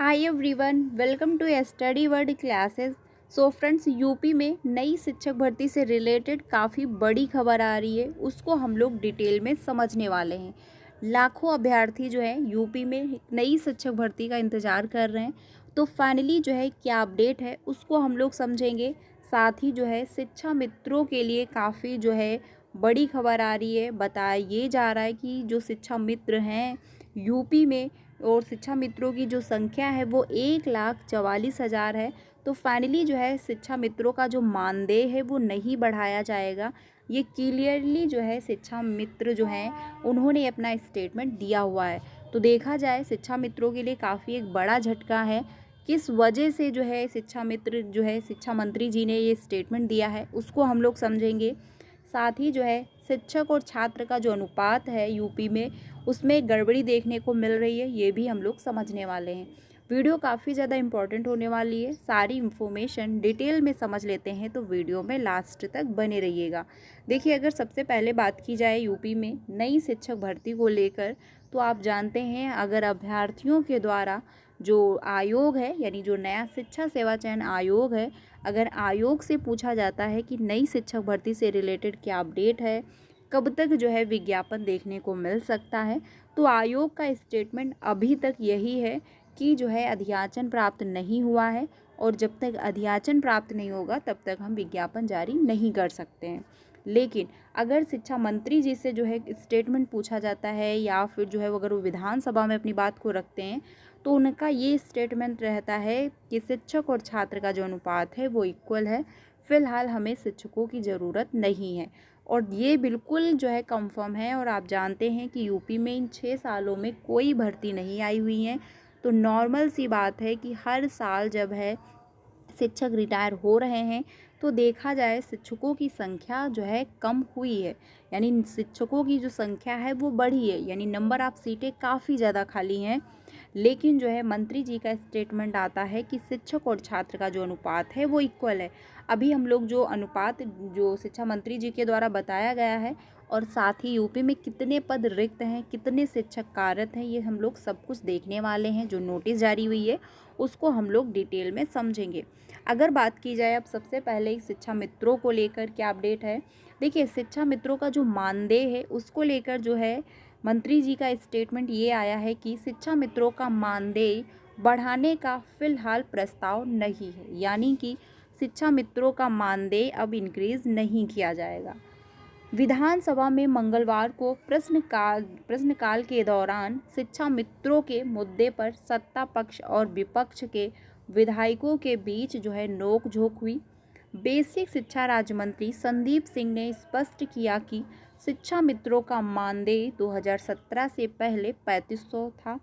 Hi everyone, welcome to study world classes. So friends, UP में नई शिक्षक भर्ती से रिलेटेड काफ़ी बड़ी खबर आ रही है, उसको हम लोग डिटेल में समझने वाले हैं। लाखों अभ्यर्थी जो है यूपी में एक नई शिक्षक भर्ती का इंतज़ार कर रहे हैं, तो फाइनली जो है क्या अपडेट है उसको हम लोग समझेंगे। साथ ही जो है शिक्षा मित्रों के लिए काफ़ी जो है बड़ी खबर आ रही है। बताया ये जा रहा है कि जो शिक्षा मित्र हैं यूपी में और शिक्षा मित्रों की जो संख्या है वो 1,44,000 है। तो फाइनली जो है शिक्षा मित्रों का जो मानदेय है वो नहीं बढ़ाया जाएगा। ये क्लियरली जो है शिक्षा मित्र जो हैं उन्होंने अपना स्टेटमेंट दिया हुआ है। तो देखा जाए शिक्षा मित्रों के लिए काफ़ी एक बड़ा झटका है। किस वजह से जो है शिक्षा मित्र जो है शिक्षा मंत्री जी ने ये स्टेटमेंट दिया है उसको हम लोग समझेंगे। साथ ही जो है शिक्षक और छात्र का जो अनुपात है यूपी में उसमें गड़बड़ी देखने को मिल रही है, ये भी हम लोग समझने वाले हैं। वीडियो काफ़ी ज़्यादा इंपॉर्टेंट होने वाली है, सारी इन्फॉर्मेशन डिटेल में समझ लेते हैं, तो वीडियो में लास्ट तक बने रहिएगा। देखिए, अगर सबसे पहले बात की जाए यूपी में नई शिक्षक भर्ती को लेकर, तो आप जानते हैं अगर अभ्यर्थियों के द्वारा जो आयोग है यानी जो नया शिक्षा सेवा चयन आयोग है, अगर आयोग से पूछा जाता है कि नई शिक्षक भर्ती से रिलेटेड क्या अपडेट है, कब तक जो है विज्ञापन देखने को मिल सकता है, तो आयोग का स्टेटमेंट अभी तक यही है कि जो है अध्याचन प्राप्त नहीं हुआ है और जब तक अध्याचन प्राप्त नहीं होगा तब तक हम विज्ञापन जारी नहीं कर सकते हैं। लेकिन अगर शिक्षा मंत्री जी से जो है स्टेटमेंट पूछा जाता है या फिर जो है अगर वो विधानसभा में अपनी बात को रखते हैं तो उनका ये स्टेटमेंट रहता है कि शिक्षक और छात्र का जो अनुपात है वो इक्वल है। फिलहाल हमें शिक्षकों की ज़रूरत नहीं है और ये बिल्कुल जो है कंफर्म है। और आप जानते हैं कि यूपी में इन 6 सालों में कोई भर्ती नहीं आई हुई है, तो नॉर्मल सी बात है कि हर साल जब है शिक्षक रिटायर हो रहे हैं तो देखा जाए शिक्षकों की संख्या जो है कम हुई है, यानी शिक्षकों की जो संख्या है वो बढ़ी है, यानी नंबर ऑफ सीटें काफ़ी ज़्यादा खाली हैं। लेकिन जो है मंत्री जी का स्टेटमेंट आता है कि शिक्षक और छात्र का जो अनुपात है वो इक्वल है। अभी हम लोग जो अनुपात जो शिक्षा मंत्री जी के द्वारा बताया गया है और साथ ही यूपी में कितने पद रिक्त हैं, कितने शिक्षक कार्यरत हैं, ये हम लोग सब कुछ देखने वाले हैं। जो नोटिस जारी हुई है उसको हम लोग डिटेल में समझेंगे। अगर बात की जाए अब सबसे पहले शिक्षा मित्रों को लेकर क्या अपडेट है। देखिए, शिक्षा मित्रों का जो मानदेय है उसको लेकर जो है मंत्री जी का स्टेटमेंट ये आया है कि शिक्षा मित्रों का मानदेय बढ़ाने का फिलहाल प्रस्ताव नहीं है, यानी कि शिक्षा मित्रों का मानदेय अब इंक्रीज नहीं किया जाएगा। विधानसभा में मंगलवार को प्रश्नकाल के दौरान शिक्षा मित्रों के मुद्दे पर सत्ता पक्ष और विपक्ष के विधायकों के बीच जो है नोक-झोंक हुई। बेसिक शिक्षा राज्य मंत्री संदीप सिंह ने स्पष्ट किया कि शिक्षा मित्रों का मानदेय 2017 से पहले 3500 था,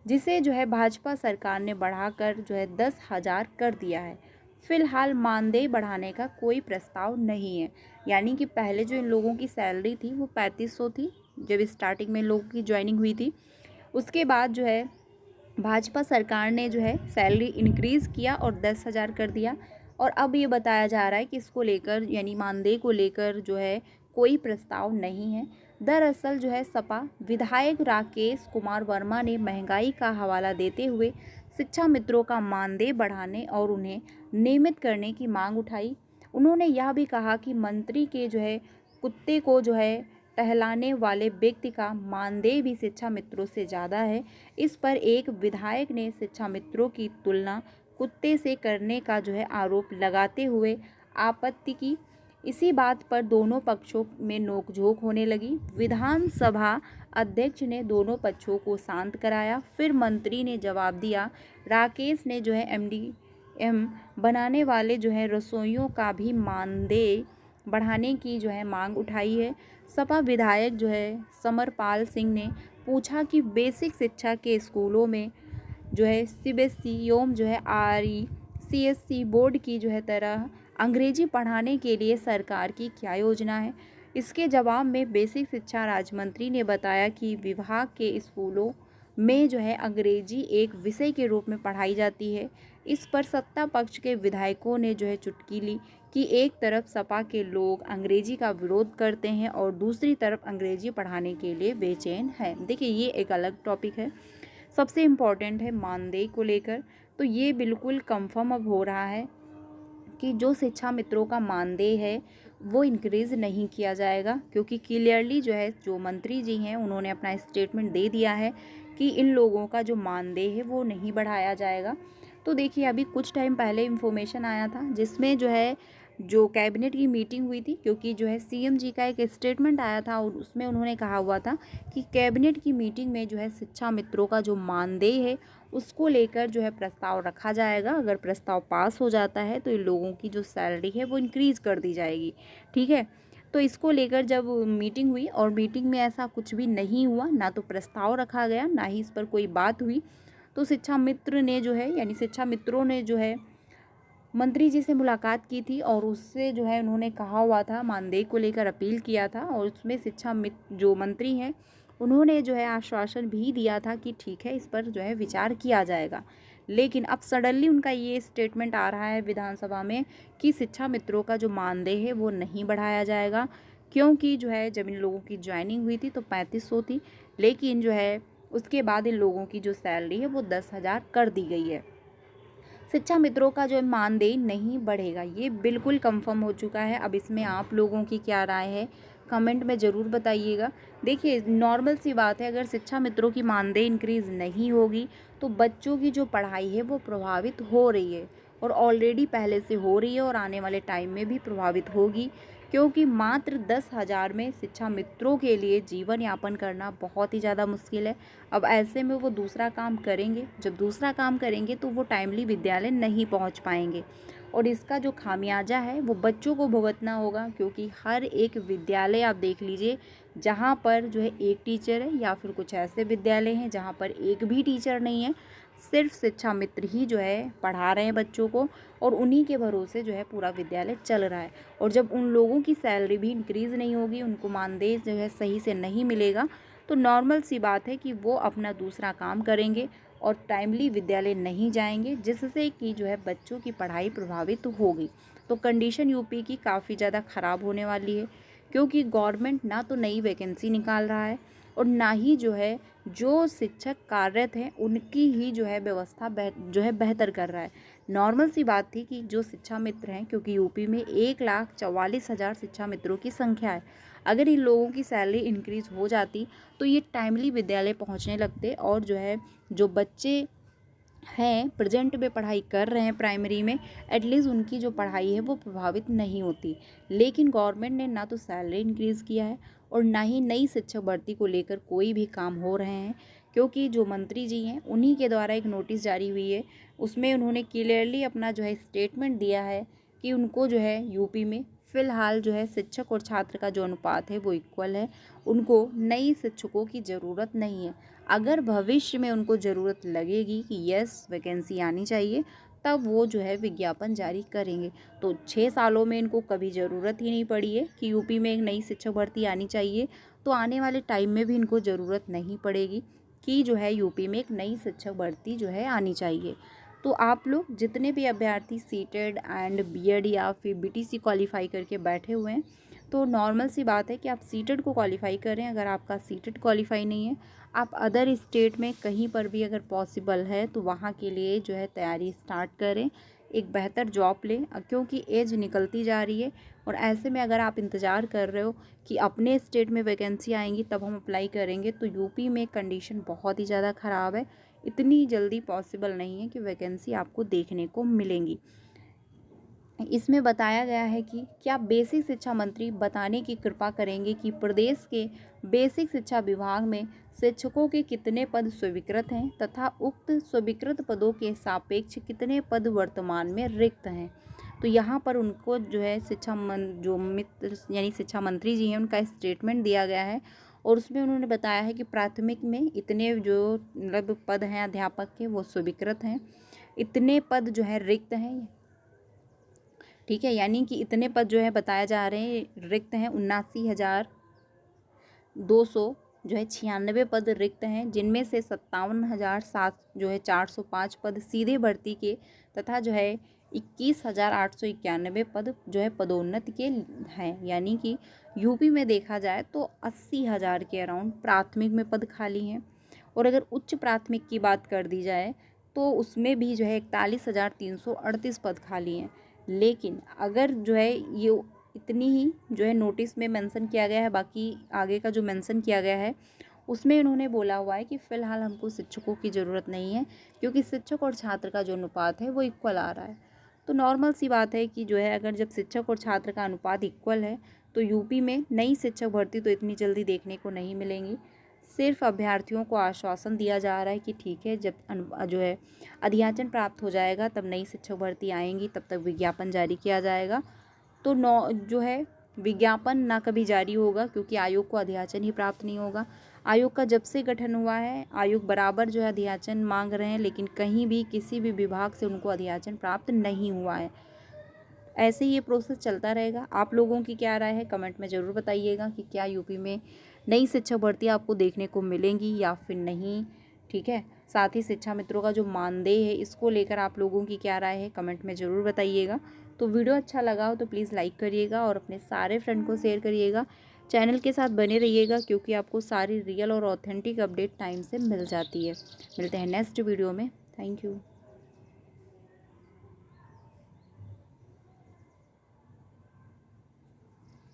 जिसे जो है भाजपा सरकार ने बढ़ाकर जो है 10,000 कर दिया है। फिलहाल मानदेय बढ़ाने का कोई प्रस्ताव नहीं है, यानी कि पहले जो इन लोगों की सैलरी थी वो 3500 थी जब स्टार्टिंग में इन लोगों की ज्वाइनिंग हुई थी। उसके बाद जो है भाजपा सरकार ने जो है सैलरी इंक्रीज़ किया और 10,000 कर दिया। और अब ये बताया जा रहा है कि इसको लेकर यानी मानदेय को लेकर जो है कोई प्रस्ताव नहीं है। दरअसल जो है सपा विधायक राकेश कुमार वर्मा ने महंगाई का हवाला देते हुए शिक्षा मित्रों का मानदेय बढ़ाने और उन्हें नियमित करने की मांग उठाई। उन्होंने यह भी कहा कि मंत्री के जो है कुत्ते को जो है टहलाने वाले व्यक्ति का मानदेय भी शिक्षा मित्रों से ज़्यादा है। इस पर एक विधायक ने शिक्षा मित्रों की तुलना कुत्ते से करने का जो है आरोप लगाते हुए आपत्ति की। इसी बात पर दोनों पक्षों में नोकझोंक होने लगी। विधानसभा अध्यक्ष ने दोनों पक्षों को शांत कराया, फिर मंत्री ने जवाब दिया। राकेश ने जो है एमडीएम बनाने वाले जो है रसोइयों का भी मानदेय बढ़ाने की जो है मांग उठाई है। सपा विधायक जो है समरपाल सिंह ने पूछा कि बेसिक शिक्षा के स्कूलों में जो है सीबीएसई एवं जो है आरईसीएसई बोर्ड की जो है तरह अंग्रेजी पढ़ाने के लिए सरकार की क्या योजना है। इसके जवाब में बेसिक शिक्षा राज्य मंत्री ने बताया कि विभाग के स्कूलों में जो है अंग्रेजी एक विषय के रूप में पढ़ाई जाती है। इस पर सत्ता पक्ष के विधायकों ने जो है चुटकी ली कि एक तरफ सपा के लोग अंग्रेजी का विरोध करते हैं और दूसरी तरफ अंग्रेजी पढ़ाने के लिए बेचैन हैं। देखिए, ये एक अलग टॉपिक है। सबसे इम्पॉर्टेंट है मानदेय को लेकर, तो ये बिल्कुल कंफर्म अब हो रहा है कि जो शिक्षा मित्रों का मानदेय है वो इंक्रीज़ नहीं किया जाएगा, क्योंकि क्लियरली जो है जो मंत्री जी हैं उन्होंने अपना स्टेटमेंट दे दिया है कि इन लोगों का जो मानदेय है वो नहीं बढ़ाया जाएगा। तो देखिए, अभी कुछ टाइम पहले इन्फॉर्मेशन आया था जिसमें जो है जो कैबिनेट की मीटिंग हुई थी, क्योंकि जो है सीएम जी का एक स्टेटमेंट आया था और उसमें उन्होंने कहा हुआ था कि कैबिनेट की मीटिंग में जो है शिक्षा मित्रों का जो मानदेय है उसको लेकर जो है प्रस्ताव रखा जाएगा। अगर प्रस्ताव पास हो जाता है तो इन लोगों की जो सैलरी है वो इंक्रीज़ कर दी जाएगी। ठीक है, तो इसको लेकर जब मीटिंग हुई और मीटिंग में ऐसा कुछ भी नहीं हुआ, ना तो प्रस्ताव रखा गया, ना ही इस पर कोई बात हुई। तो शिक्षा मित्र ने जो है यानी शिक्षा मित्रों ने जो है मंत्री जी से मुलाकात की थी और उससे जो है उन्होंने कहा हुआ था, मानदेय को लेकर अपील किया था और उसमें शिक्षा मित्र जो मंत्री हैं उन्होंने जो है आश्वासन भी दिया था कि ठीक है, इस पर जो है विचार किया जाएगा। लेकिन अब सडनली उनका ये स्टेटमेंट आ रहा है विधानसभा में कि शिक्षा मित्रों का जो मानदेय है वो नहीं बढ़ाया जाएगा, क्योंकि जो है जब इन लोगों की ज्वाइनिंग हुई थी तो 3500 थी, लेकिन जो है उसके बाद इन लोगों की जो सैलरी है वो 10,000 कर दी गई है। शिक्षा मित्रों का जो मानदेय नहीं बढ़ेगा, ये बिल्कुल कंफर्म हो चुका है। अब इसमें आप लोगों की क्या राय है, कमेंट में ज़रूर बताइएगा। देखिए, नॉर्मल सी बात है, अगर शिक्षा मित्रों की मानदेय इंक्रीज़ नहीं होगी तो बच्चों की जो पढ़ाई है वो प्रभावित हो रही है और ऑलरेडी पहले से हो रही है और आने वाले टाइम में भी प्रभावित होगी, क्योंकि मात्र 10,000 में शिक्षा मित्रों के लिए जीवन यापन करना बहुत ही ज़्यादा मुश्किल है। अब ऐसे में वो दूसरा काम करेंगे, जब दूसरा काम करेंगे तो वो टाइमली विद्यालय नहीं पहुंच पाएंगे और इसका जो खामियाजा है वो बच्चों को भुगतना होगा, क्योंकि हर एक विद्यालय आप देख लीजिए जहाँ पर जो है एक टीचर है, या फिर कुछ ऐसे विद्यालय हैं जहाँ पर एक भी टीचर नहीं है, सिर्फ शिक्षा मित्र ही जो है पढ़ा रहे हैं बच्चों को और उन्हीं के भरोसे जो है पूरा विद्यालय चल रहा है। और जब उन लोगों की सैलरी भी इंक्रीज़ नहीं होगी, उनको मानदेय जो है सही से नहीं मिलेगा, तो नॉर्मल सी बात है कि वो अपना दूसरा काम करेंगे और टाइमली विद्यालय नहीं जाएंगे, जिससे कि जो है बच्चों की पढ़ाई प्रभावित होगी। तो कंडीशन यूपी की काफ़ी ज़्यादा ख़राब होने वाली है, क्योंकि गवर्नमेंट ना तो नई वैकेंसी निकाल रहा है और ना ही जो है जो शिक्षक कार्यरत हैं उनकी ही जो है व्यवस्था जो है बेहतर कर रहा है। नॉर्मल सी बात थी कि जो शिक्षा मित्र हैं, क्योंकि यूपी में 1,44,000 शिक्षा मित्रों की संख्या है, अगर इन लोगों की सैलरी इंक्रीज़ हो जाती तो ये टाइमली विद्यालय पहुंचने लगते और जो है जो बच्चे हैं प्रेजेंट में पढ़ाई कर रहे हैं प्राइमरी में, एटलीस्ट उनकी जो पढ़ाई है वो प्रभावित नहीं होती। लेकिन गवर्नमेंट ने ना तो सैलरी इंक्रीज़ किया है और ना ही नई शिक्षक भर्ती को लेकर कोई भी काम हो रहे हैं, क्योंकि जो मंत्री जी हैं उन्हीं के द्वारा एक नोटिस जारी हुई है, उसमें उन्होंने क्लियरली अपना जो है स्टेटमेंट दिया है कि उनको जो है यूपी में फ़िलहाल जो है शिक्षक और छात्र का जो अनुपात है वो इक्वल है, उनको नई शिक्षकों की ज़रूरत नहीं है। अगर भविष्य में उनको ज़रूरत लगेगी कि यस वैकेंसी आनी चाहिए, तब वो जो है विज्ञापन जारी करेंगे। तो 6 सालों में इनको कभी ज़रूरत ही नहीं पड़ी है कि यूपी में एक नई शिक्षक भर्ती आनी चाहिए, तो आने वाले टाइम में भी इनको ज़रूरत नहीं पड़ेगी कि जो है यूपी में एक नई शिक्षक भर्ती जो है आनी चाहिए। तो आप लोग जितने भी अभ्यर्थी सीटेड एंड बीएड या फिर बीटीसी क्वालिफाई करके बैठे हुए हैं, तो नॉर्मल सी बात है कि आप सीटेड को क्वालिफाई करें। अगर आपका सीटेड क्वालिफाई नहीं है, आप अदर स्टेट में कहीं पर भी अगर पॉसिबल है तो वहाँ के लिए जो है तैयारी स्टार्ट करें, एक बेहतर जॉब लें, क्योंकि एज निकलती जा रही है और ऐसे में अगर आप इंतज़ार कर रहे हो कि अपने स्टेट में वैकेंसी आएंगी तब हम अप्लाई करेंगे, तो यूपी में कंडीशन बहुत ही ज़्यादा ख़राब है। इतनी जल्दी पॉसिबल नहीं है कि वैकेंसी आपको देखने को मिलेंगी। इसमें बताया गया है कि क्या बेसिक शिक्षा मंत्री बताने की कृपा करेंगे कि प्रदेश के बेसिक शिक्षा विभाग में शिक्षकों के कितने पद स्वीकृत हैं तथा उक्त स्वीकृत पदों के सापेक्ष कितने पद वर्तमान में रिक्त हैं। तो यहाँ पर उनको जो है जो मित्र यानी शिक्षा मंत्री जी हैं उनका स्टेटमेंट दिया गया है और उसमें उन्होंने बताया है कि प्राथमिक में इतने जो मतलब पद हैं अध्यापक के वो स्वीकृत हैं, इतने पद जो है रिक्त हैं। ठीक है, यानी कि इतने पद जो है बताए जा रहे हैं रिक्त हैं, 79,200 जो है 96 पद रिक्त हैं, जिनमें से 57,700 जो है 405 पद सीधे भर्ती के तथा जो है 21,891 पद जो है पदोन्नति के हैं। यानी कि यूपी में देखा जाए तो 80,000 के अराउंड प्राथमिक में पद खाली हैं और अगर उच्च प्राथमिक की बात कर दी जाए तो उसमें भी जो है 41,338 पद खाली हैं। लेकिन अगर जो है ये इतनी ही जो है नोटिस में मेंशन किया गया है, बाकी आगे का जो मेंशन किया गया है उसमें इन्होंने बोला हुआ है कि फ़िलहाल हमको शिक्षकों की ज़रूरत नहीं है, क्योंकि शिक्षक और छात्र का जो अनुपात है वो इक्वल आ रहा है। तो नॉर्मल सी बात है कि जो है अगर जब शिक्षक और छात्र का अनुपात इक्वल है तो यूपी में नई शिक्षक भर्ती तो इतनी जल्दी देखने को नहीं मिलेंगी। सिर्फ अभ्यर्थियों को आश्वासन दिया जा रहा है कि ठीक है, जब जो है अधियाचन प्राप्त हो जाएगा तब नई शिक्षक भर्ती आएंगी, तब तक विज्ञापन जारी किया जाएगा। तो जो है विज्ञापन ना कभी जारी होगा, क्योंकि आयोग को अधियाचन ही प्राप्त नहीं होगा। आयोग का जब से गठन हुआ है आयोग बराबर जो है अधियाचन मांग रहे हैं, लेकिन कहीं भी किसी भी विभाग से उनको अधियाचन प्राप्त नहीं हुआ है। ऐसे ही ये प्रोसेस चलता रहेगा। आप लोगों की क्या राय है कमेंट में ज़रूर बताइएगा कि क्या यूपी में नई शिक्षक भर्ती आपको देखने को मिलेंगी या फिर नहीं। ठीक है, साथ ही शिक्षा मित्रों का जो मानदेय है इसको लेकर आप लोगों की क्या राय है कमेंट में ज़रूर बताइएगा। तो वीडियो अच्छा लगा हो तो प्लीज़ लाइक करिएगा और अपने सारे फ्रेंड को शेयर करिएगा। चैनल के साथ बने रहिएगा, क्योंकि आपको सारी रियल और ऑथेंटिक अपडेट टाइम से मिल जाती है। मिलते हैं नेक्स्ट वीडियो में। Thank you.